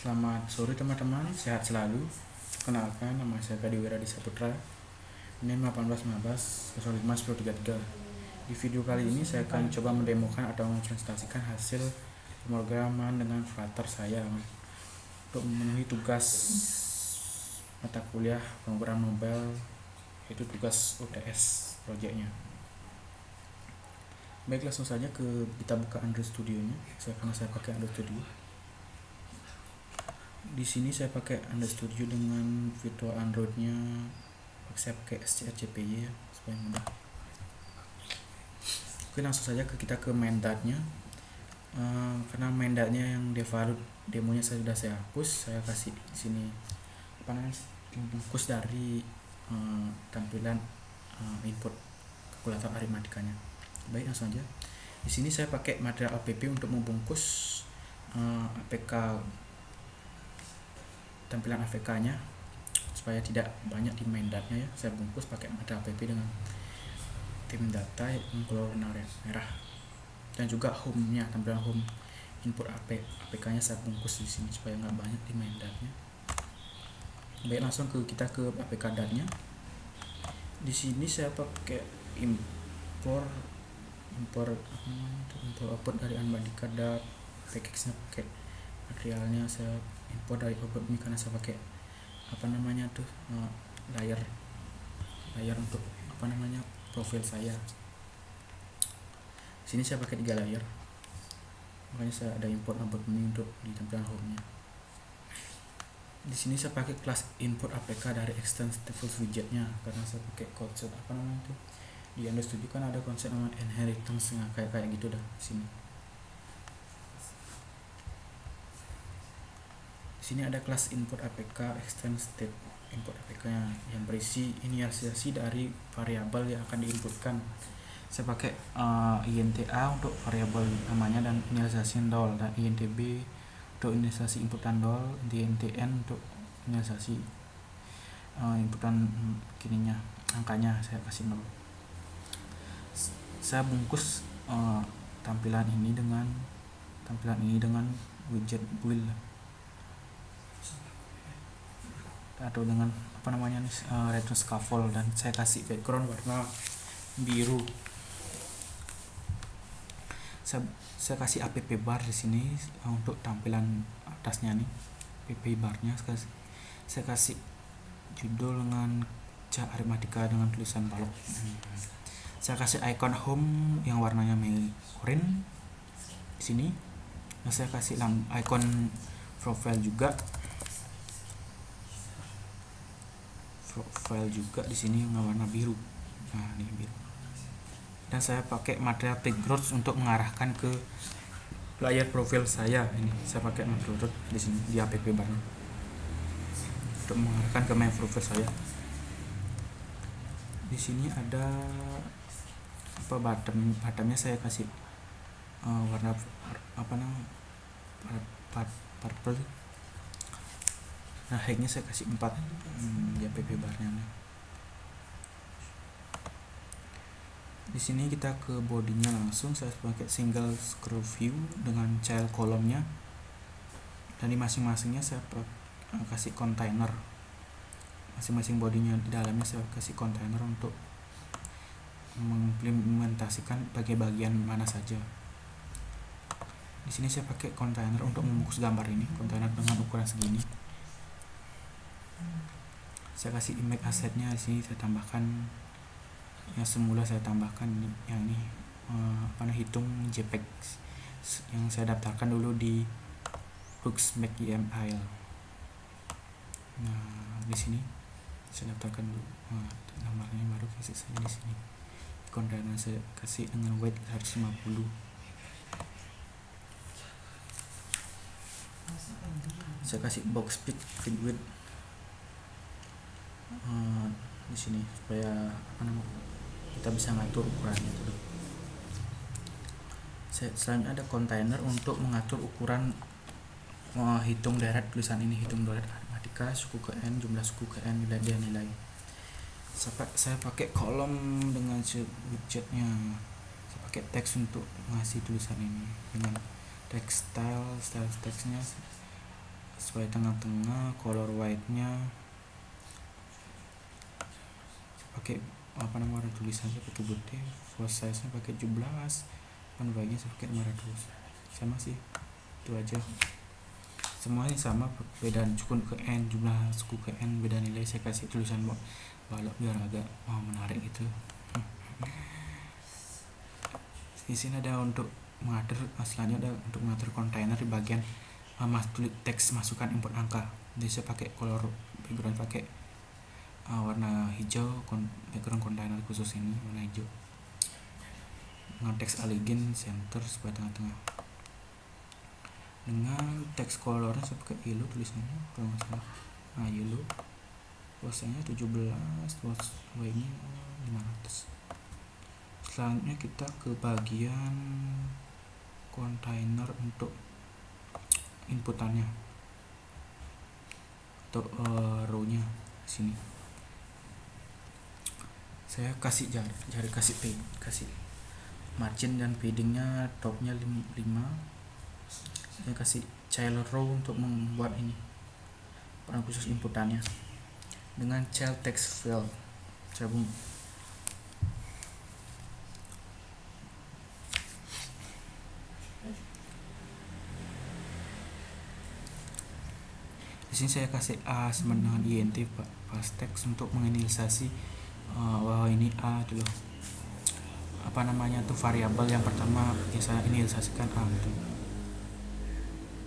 Selamat sore teman-teman, sehat selalu. Kenalkan, nama saya Kadi Wiradi Saputra. NIM 1819-05-1033. Di video kali ini saya akan coba mendemokan atau mempresentasikan hasil pemrograman dengan Flutter saya untuk memenuhi tugas mata kuliah pemrograman mobile, yaitu tugas UTS proyeknya. Baik, langsung saja kita buka Android Studio-nya. Karena saya pakai Android Studio. Di sini saya pakai Android Studio dengan virtual Android-nya. Saya pakai SCRCPY ya, supaya mudah. Oke, langsung saja kita ke main dart-nya. Karena main dart-nya yang default demonya sudah saya hapus, saya kasih di sini bungkus dari tampilan input kalkulator aritmatikanya. Baik, langsung aja. Di sini saya pakai material app untuk membungkus APK tampilan APK-nya supaya tidak banyak di main dart-nya ya. Saya bungkus pakai material app dengan tim data yang warna merah, dan juga home-nya, tampilan home input APK-nya saya bungkus di sini supaya nggak banyak di main dart-nya. Baik, langsung kita ke APK dart-nya. Di sini saya pakai import output dari Aritmatika Dart. Package-nya pakai materialnya saya import dari Output ini karena saya pakai layar untuk profil saya. Di sini saya pakai 3 layar, makanya saya ada import output ini untuk di tampilan home-nya. Di sini saya pakai kelas input APK dari extensible widget-nya karena saya pakai konsep di Android Studio kan ada konsep nama inheritance kayak gitu dah di sini. Di sini ada kelas input APK extended input APK-nya yang berisi inisialisasi dari variabel yang akan diinputkan. Saya pakai INTA untuk variabel namanya dan inisialisasi DOL, dan INTB untuk inisialisasi inputan DOL, INTN untuk inisialisasi inputan angkanya saya kasih 0. Saya bungkus tampilan ini dengan widget build atau dengan return scaffold, dan saya kasih background warna biru. Saya kasih app bar di sini untuk tampilan atasnya nih, app barnya saya kasih judul dengan Aritmatika dengan tulisan balok. Saya kasih icon home yang warnanya oranye di sini. Nah, saya kasih icon profile juga di sini yang warna biru. Nah, ini biru. Dan saya pakai material background untuk mengarahkan ke layar profil saya. Ini saya pakai material di sini di app bar untuk mengarahkan ke main profil saya. Di sini ada bottomnya saya kasih warna purple. Nah, height-nya saya kasih 4 di app barnya. Di sini kita ke bodinya langsung. Saya pakai single scroll view dengan child kolomnya, dan di masing-masingnya saya kasih container. Masing-masing bodinya di dalamnya saya kasih container untuk mengimplementasikan bagian mana saja. Di sini saya pakai container untuk membungkus gambar ini, container dengan ukuran segini. Saya kasih image assetnya di sini, saya tambahkan yang semula saya tambahkan yang ini hitung JPEG yang saya daftarkan dulu di Hooks.mkml. Nah, di sini saya daftarkan dulu gambarnya, baru kasih saya di sini. Kontainer saya kasih dengan weight 150. Saya kasih box fit width di sini supaya kita bisa ngatur ukurannya dulu. Selanjutnya ada kontainer untuk mengatur ukuran hitung deret tulisan ini, hitung deret Aritmatika suku ke N, jumlah suku ke N, nilai. Saya pakai kolom dengan widgetnya. Saya pakai teks untuk ngasih tulisan ini dengan style teksnya supaya tengah-tengah color white-nya pakai warna tulisannya pakai putih, font size-nya pakai 17, font bagian saya pakai 500. Sama sih, itu aja. Semuanya sama, beda cukup ke N, jumlah suku ke N beda nilai. Saya kasih tulisan balok biar agak menarik gitu. Di sini ada untuk mengatur, selanjutnya ada untuk mengatur kontainer di bagian teks masukan input angka. Jadi saya pakai color background, pakai warna hijau, background kontainer khusus ini warna hijau dengan teks align center supaya tengah-tengah. Dengan teks colornya saya pakai yellow tulisannya kalau nggak salah. Nah, yellow posenya 17, terus ini 500. Selanjutnya kita ke bagian kontainer untuk inputannya atau row-nya sini. Saya kasih jari kasih margin dan paddingnya, topnya 5. Saya kasih child row untuk membuat ini pada khusus inputannya dengan child text field. Di sini saya kasih A sama dengan int pas text untuk menginisialisasi bahwa ini A dulu. Tuh variabel yang pertama yang saya inisialisasikan A gitu.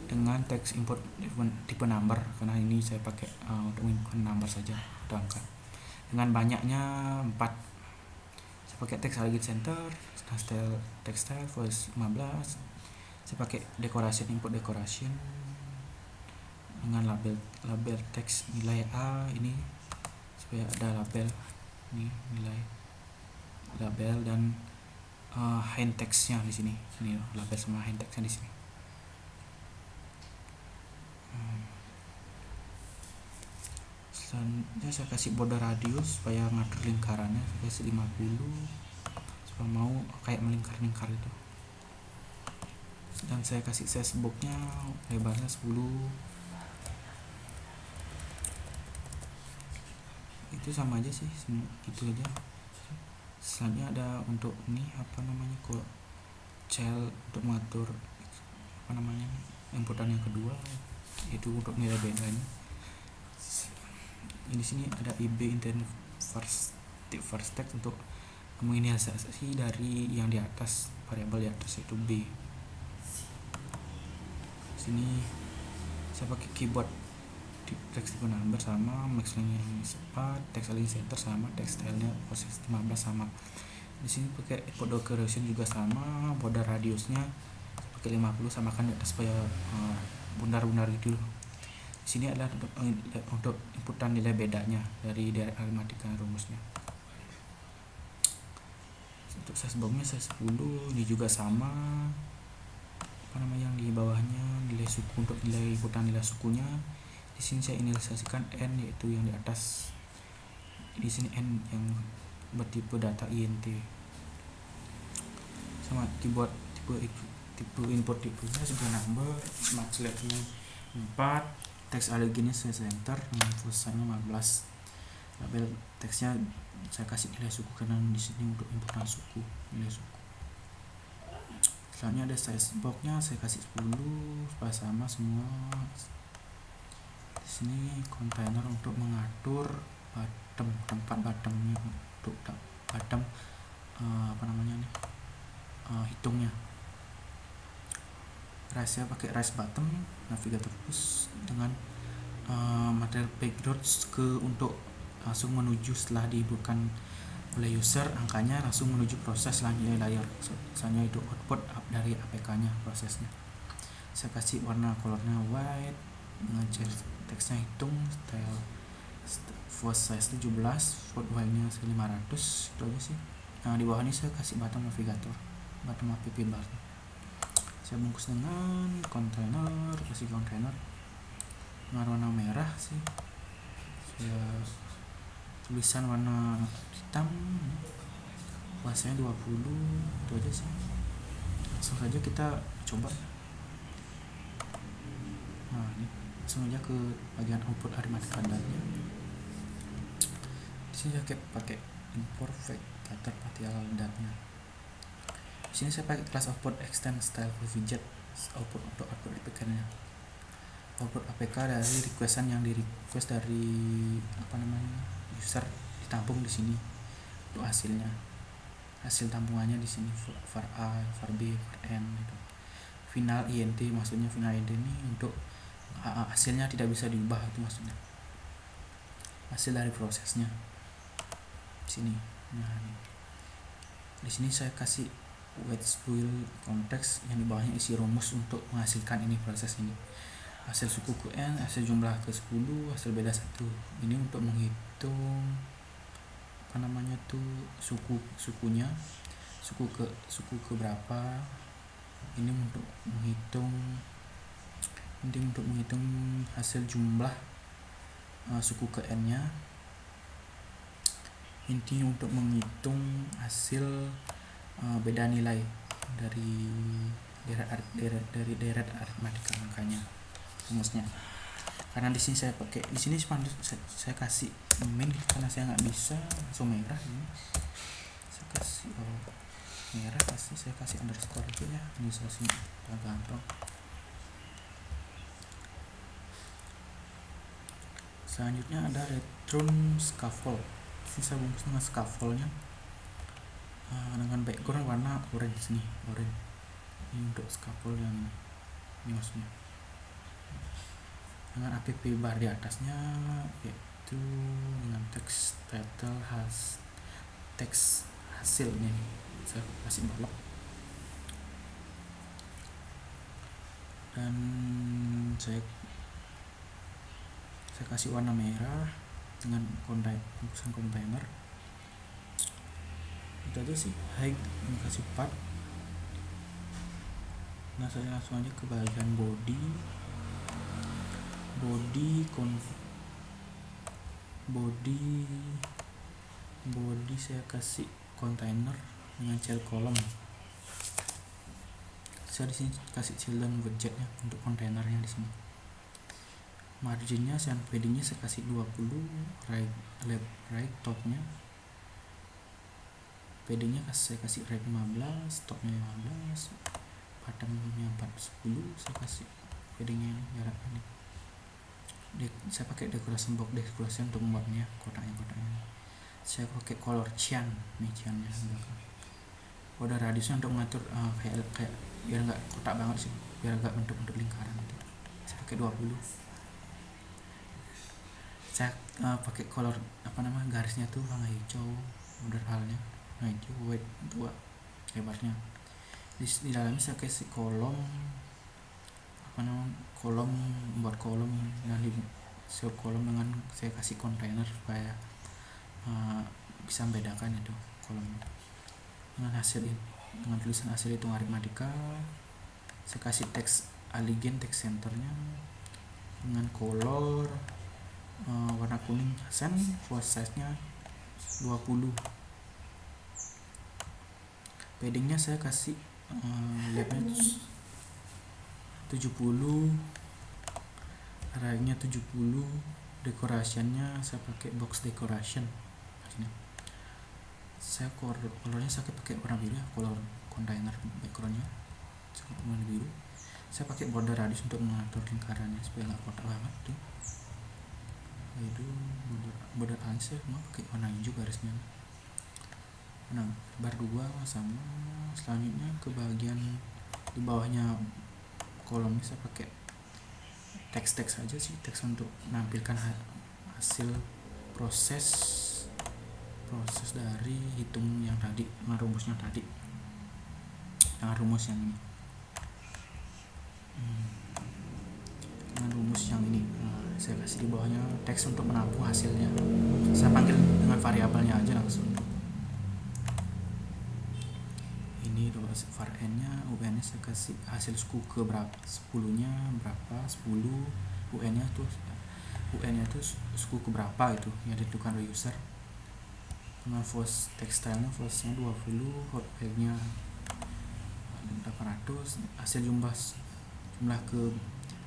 Dengan teks input tipe number, karena ini saya pakai untuk input number saja atau angka. Dengan banyaknya 4, saya pakai teks align center, style text style voice 15. Saya pakai decoration, input decoration dengan label teks nilai A ini supaya ada label ini nilai label dan hint text-nya di sini. Ini label sama hint text-nya di sini. Selanjutnya saya kasih border radius supaya ngatur lingkarannya, saya kasih 50 supaya mau kayak melingkar-lingkar itu. Dan saya kasih size box-nya lebarnya 10. Itu sama aja sih, itu aja. Selanjutnya ada untuk ini kok child untuk mengatur inputan yang kedua, itu untuk nilai bedanya. Di sini ada ib intern first text untuk menginisialisasi dari yang di atas, variabel di atas itu b. Sini saya pakai keyboard teks tipe number sama, maxline yang 4, teks align center sama, teks style-nya proses 15 sama. Di sini pakai input decoration juga sama, border radiusnya pakai 50 samakan di atas supaya bundar-bundar gitu. Di sini adalah untuk inputan nilai bedanya dari aritmatika rumusnya. Untuk size box-nya size 10, ini juga sama. Yang di bawahnya nilai suku, untuk nilai inputan nilai sukunya. Di sini saya inisialisasikan n, yaitu yang di atas. Di sini n yang bertipe data int. Sama keyboard tipe input tipenya sudah number, smart select-nya 4, teks align saya center dengan font-nya 15. Label teksnya saya kasih nilai suku karena di sini untuk inputan suku, nilai suku. Selanjutnya ada size box-nya saya kasih 10 supaya sama semua. Di sini kontainer untuk mengatur tempat bottomnya, untuk bottom hitungnya. Saya pakai rise button, navigator push dengan material background untuk langsung menuju setelah diinputkan oleh user angkanya, langsung menuju proses selanjutnya layar. Misalnya itu output dari APK-nya prosesnya. Saya kasih warna colornya white dengan teksnya hitung, style font size 17, font white-nya 500. Itu aja sih. Nah, di bawah ini saya kasih button navigator, button app bar. Saya bungkus dengan kontainer, kasih kontainer dengan warna merah sih. Saya tulisan warna hitam, kuasanya 20. Itu aja sih. Langsung saja kita coba. Nah, ini langsung aja ke bagian output arithmetic datanya. Di sini saya pakai import vector partial datanya. Di sini saya pakai class output extend style for widget output untuk output APK-nya. Output APK dari requestan yang di request dari user ditampung di sini untuk hasilnya. Hasil tampungannya di sini var A, var B, var N gitu. Final int maksudnya final int ini untuk hasilnya tidak bisa diubah, itu maksudnya hasil dari prosesnya sini. Nah, di sini saya kasih wait spoil konteks yang di bawahnya isi rumus untuk menghasilkan ini proses ini. Hasil suku ke n, hasil jumlah ke 10, hasil beda 1. Ini untuk menghitung sukunya, suku ke berapa. Ini untuk menghitung hasil jumlah suku ke n-nya. Intinya untuk menghitung hasil beda nilai dari deret aritmatika angkanya rumusnya. Karena di sini saya kasih min karena saya nggak bisa langsung merah ini. Saya kasih merah, saya kasih underscore aja ya, inisialisasi gampang. Selanjutnya ada return scaffold. Ini saya bungkus dengan scaffoldnya dengan background warna orange nih, orange. Ini untuk scaffold yang ini maksudnya. Dengan app bar di atasnya, yaitu dengan teks title teks hasilnya saya kasih balok, dan saya kasih warna merah dengan bungkusan kontainer. Itu aja sih. Height ini kasih 4. Nah, saya langsung aja ke bagian body saya kasih kontainer dengan child column. Saya di sini kasih children widgetnya untuk kontainernya di sini. Marginnya paddingnya saya kasih 20, left right topnya. Paddingnya saya kasih right 15, topnya 15, bottomnya 10. Saya kasih paddingnya ini jarak ini. Saya pakai decoration untuk membuatnya kotaknya. Saya pakai color cyan, nih cyannya belakang. Border radiusnya untuk mengatur kayak biar nggak kotak banget sih, biar nggak bentuk lingkaran gitu. Saya pakai 20. Saya pakai color garisnya tuh warna hijau, border halnya warna hijau, weight 2 lebarnya. Di dalamnya saya kasih kolom buat kolom, dan di kolom dengan saya kasih kontainer supaya bisa membedakan itu kolom dengan tulisan hasil hitung aritmatika. Saya kasih teks aligned teks centernya dengan color warna kuning accent, font size nya 20. Paddingnya saya kasih leftnya 70, right-nya 70, decorationnya saya pakai box decoration. Saya colornya saya pakai warna biru ya, color container backgroundnya saya pakai warna biru. Saya pakai border radius untuk mengatur lingkarannya supaya nggak kotak banget tuh. Itu border radius saya mau pakai warna hijau garisnya. Nah, bar 2 sama. Selanjutnya ke bagian di bawahnya kolomnya saya pakai teks aja sih, teks untuk menampilkan hasil proses dari hitung yang tadi, dengan rumusnya tadi, dengan rumus yang ini, saya kasih di bawahnya teks untuk menampung hasilnya. Saya panggil dengan variabelnya aja langsung. Ini var n-nya, un-nya saya kasih hasil suku ke berapa, 10-nya berapa, 10, un-nya tuh suku ke berapa itu yang ditentukan oleh user. Dengan force tekstilnya, force-nya 20, hot bag-nya 800, hasil jumlah ke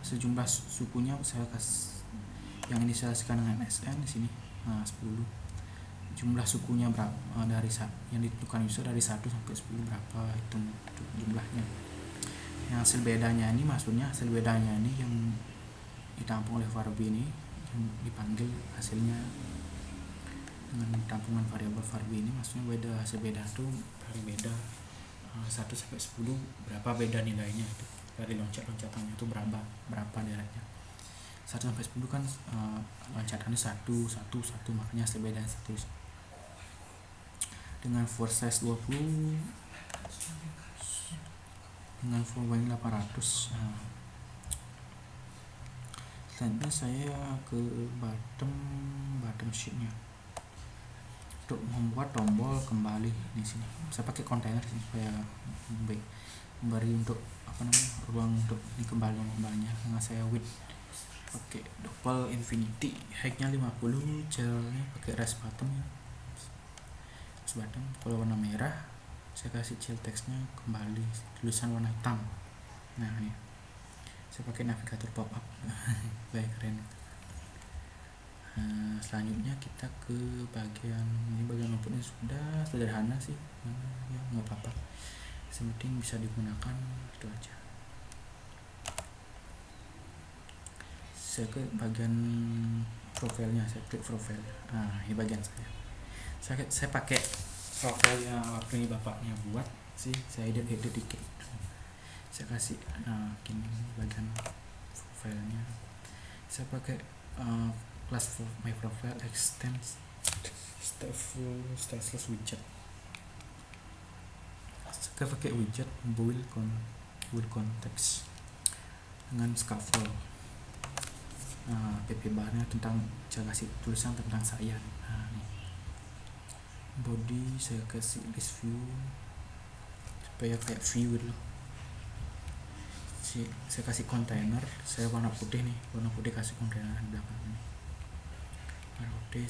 sejumlah sukunya saya kasih yang inisialkan dengan SN di sini. 10. Jumlah sukunya berapa dari yang ditentukan user dari 1 sampai 10 berapa itu jumlahnya. Yang hasil bedanya ini yang ditampung oleh var b ini yang dipanggil hasilnya dengan tampungan variabel var b ini, maksudnya hasil beda itu dari beda 1 sampai 10 berapa beda nilainya itu. Dari loncatannya itu berapa deretnya. 1 sampai 10 kan loncatannya 1, makanya hasil bedanya 1. Dengan for size 20 dengan for wing 800. Selanjutnya saya ke bottom sheetnya untuk membuat tombol kembali di sini. Saya pakai kontainer sini supaya memberi untuk ruang untuk ini kembalinya. Karena saya width pakai double infinity, height-nya 50, celnya pakai rest bottom ya. Kalau warna merah saya kasih cel teksnya kembali tulisan warna hitam. Nah ini saya pakai navigator pop up. Baik, keren. Selanjutnya kita ke bagian outputnya sudah sederhana sih, ya nggak apa-apa, penting bisa digunakan, itu aja. Saya ke bagian profilnya, saya klik profil. Ini bagian saya pakai profil yang waktu ini bapaknya buat sih, saya edit dikit. Saya kasih gini bagian profilnya. Saya pakai class my profile extends stateless widget. Saya pakai widget build context dengan scaffold. PP barnya saya kasih tulisan tentang saya. Body saya kasih list view supaya kayak view gitu. Saya kasih kontainer, saya warna putih kasih kontainer di belakang ini. Warna putih.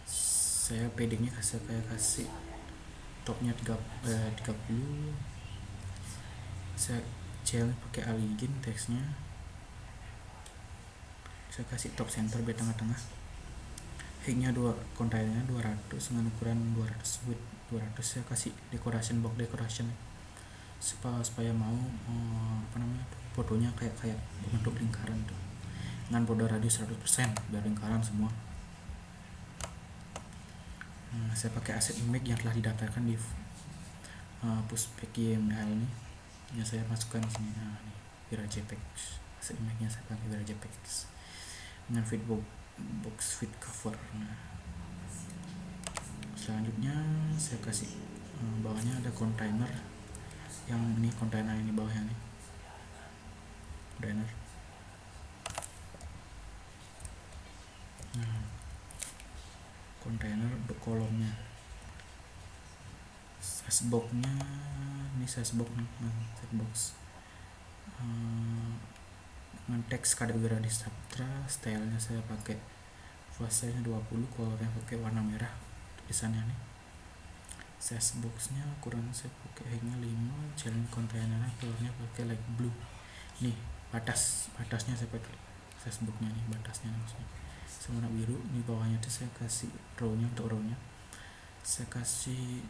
Saya paddingnya kasih topnya 30. Saya gel pakai aligin teksnya. Saya kasih top center di tengah-tengah. Height-nya kontainernya 200 dengan ukuran 200 width 200. Saya kasih box decoration supaya mau fotonya kayak bentuk lingkaran tuh, dengan border radius 100% biar lingkaran semua. Saya pakai asset image yang telah didaftarkan di pushback YML ini yang saya masukkan di sini. Ini Vira JPEG, asset image nya saya pakai Vira JPEG dengan box fit cover. Selanjutnya saya kasih bawahnya ada kontainer, yang ini kontainer ini bawahnya nih kontainer. Kontainer untuk kolomnya, size boxnya ini size box dengan teks kategori di Subtra. Stylenya saya pakai font size 20, colornya pakai warna merah, tulisannya nih. Size boxnya ukuran saya pakai height-nya 5, jalan kontainernya colornya pakai light blue. Nih batasnya saya pakai size boxnya nih, batasnya maksudnya warna biru. Ini bawahnya tuh saya kasih untuk row-nya saya kasih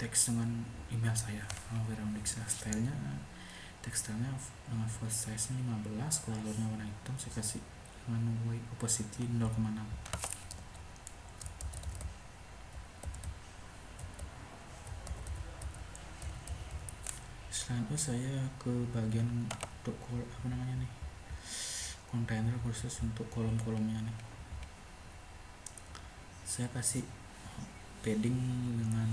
teks dengan email saya, Veronica. Stylenya tekstilnya dengan font size 15, colornya warna hitam. Saya kasih dengan white opacity 0,6. Selanjutnya saya ke bagian untuk kontainer khusus untuk kolom-kolomnya nih. Saya kasih padding dengan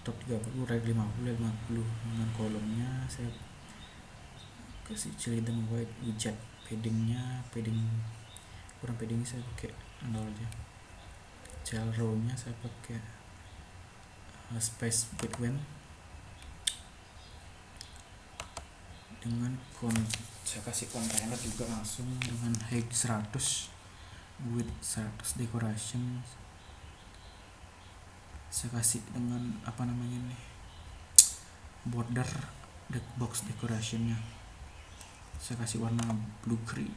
top 30, right 50 dengan kolomnya. Saya kasih cilindung white widget. Padding kurang padding saya pakai 0 aja. Gel row-nya saya pakai space between dengan saya kasih kontainer juga langsung dengan height 100 width 100 decoration. Saya kasih dengan border box decorationnya saya kasih warna blue gray.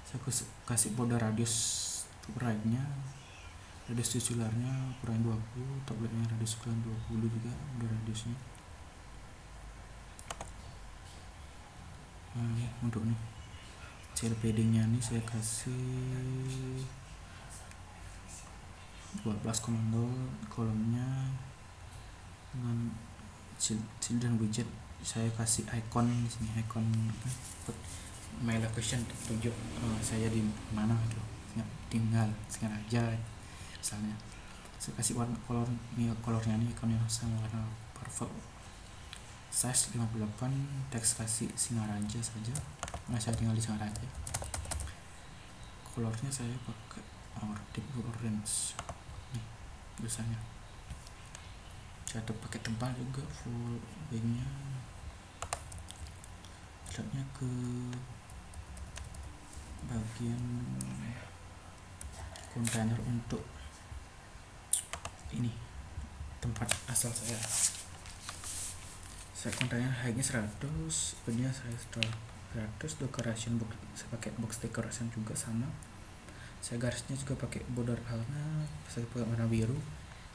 Saya kasih border radius right-nya, radius tisularnya kurang 20, top lightnya radius kurang 20 juga border radiusnya. Untuk nih cel paddingnya nih saya kasih 12 komando, kolomnya dengan children widget saya kasih icon di sini, icon my location, tunjuk saya di mana gitu, tinggal sengaja misalnya. Saya kasih warna kolornya nih, ikonnya sama warna purple, size 58, teks kasih Singaraja saja, saya tinggal di Singaraja. Kolornya saya pakai deep blue orange nih biasanya. Saya pakai tebal juga, full wingnya, lihatnya ke bagian kontainer untuk ini tempat asal saya kontainer height-nya 100, bednya saya 100, decoration box saya pakai box decoration juga sama. Saya garisnya juga pakai border halnya saya pakai warna biru.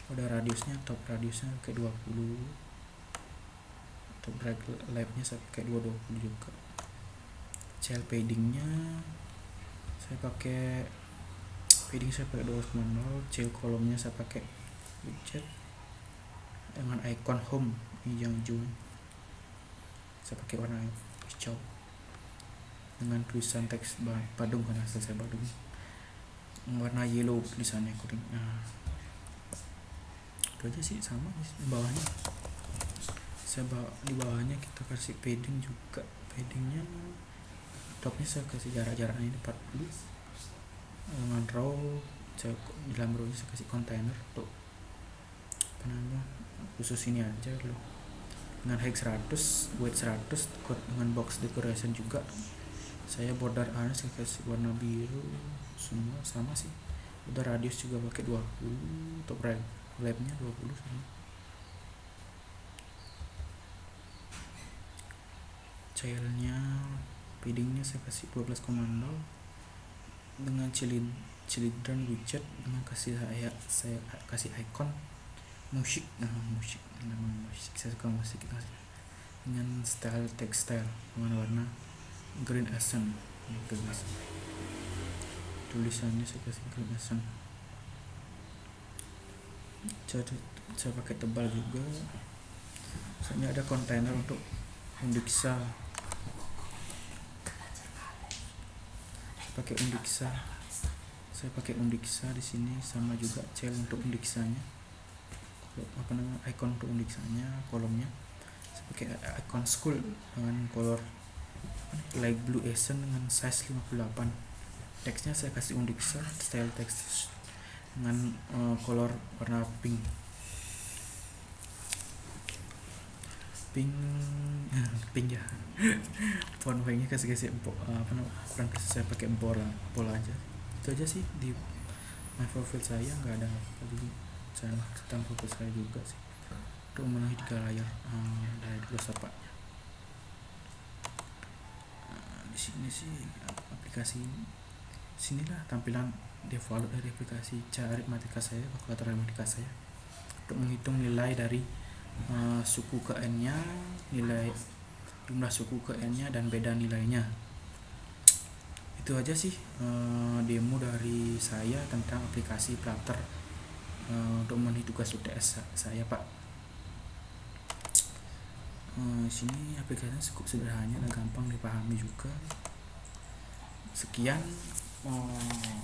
Border radiusnya, top radiusnya pakai 20, top drag left-nya saya pakai 20 juga. Cel paddingnya saya pakai 2.0, cel kolomnya saya pakai widget dengan icon home ini yang hijau, saya pakai warna hijau dengan tulisan teks Badung karena asal saya Badung, warna yellow tulisannya kuning. Itu aja sih, sama di bawahnya. Di bawahnya kita kasih padding juga, paddingnya topnya saya kasih jarak-jaraknya 40 dengan row. Saya di dalam row saya kasih kontainer untuk khusus ini aja loh, dengan height 100, weight 100, dengan box decoration juga. Saya border area saya kasih warna biru, semua sama sih. Border radius juga pakai 20, top right left-nya 20 sama. Childnya paddingnya saya kasih 12 komando dengan children widget, dengan saya kasih icon musik, nama musik saya suka musik, dengan style textile warna green accent, tulisannya saya kasih green accent. Saya pakai tebal juga, soalnya ada kontainer untuk Undixa, saya pakai Undixa di sini, sama juga cel untuk Undixanya, icon untuk Undixanya, kolomnya saya pakai icon school dengan color light blue accent dengan size 58. Teksnya saya kasih Undixa, style text dengan color warna pink ya. Font nya kasih kurang kasih, saya pakai bola aja. Itu aja sih di my profile saya, nggak ada apa lagi. Saya tentang profile saya juga sih untuk memenuhi 3 layar dari dua apa. Di sini sih aplikasi sinilah tampilan default dari aplikasi cara aritmatika saya, kalkulator aritmatika saya, untuk menghitung nilai dari suku ke n-nya, nilai jumlah suku ke n-nya dan beda nilainya. Itu aja sih demo dari saya tentang aplikasi Flutter untuk memenuhi tugas UTS saya, Pak. Sini aplikasinya cukup sederhana dan gampang dipahami juga. Sekian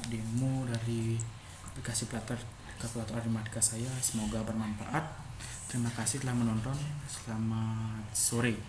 demo dari aplikasi Flutter kalkulator aritmatika saya, semoga bermanfaat. Terima kasih telah menonton. Selamat sore.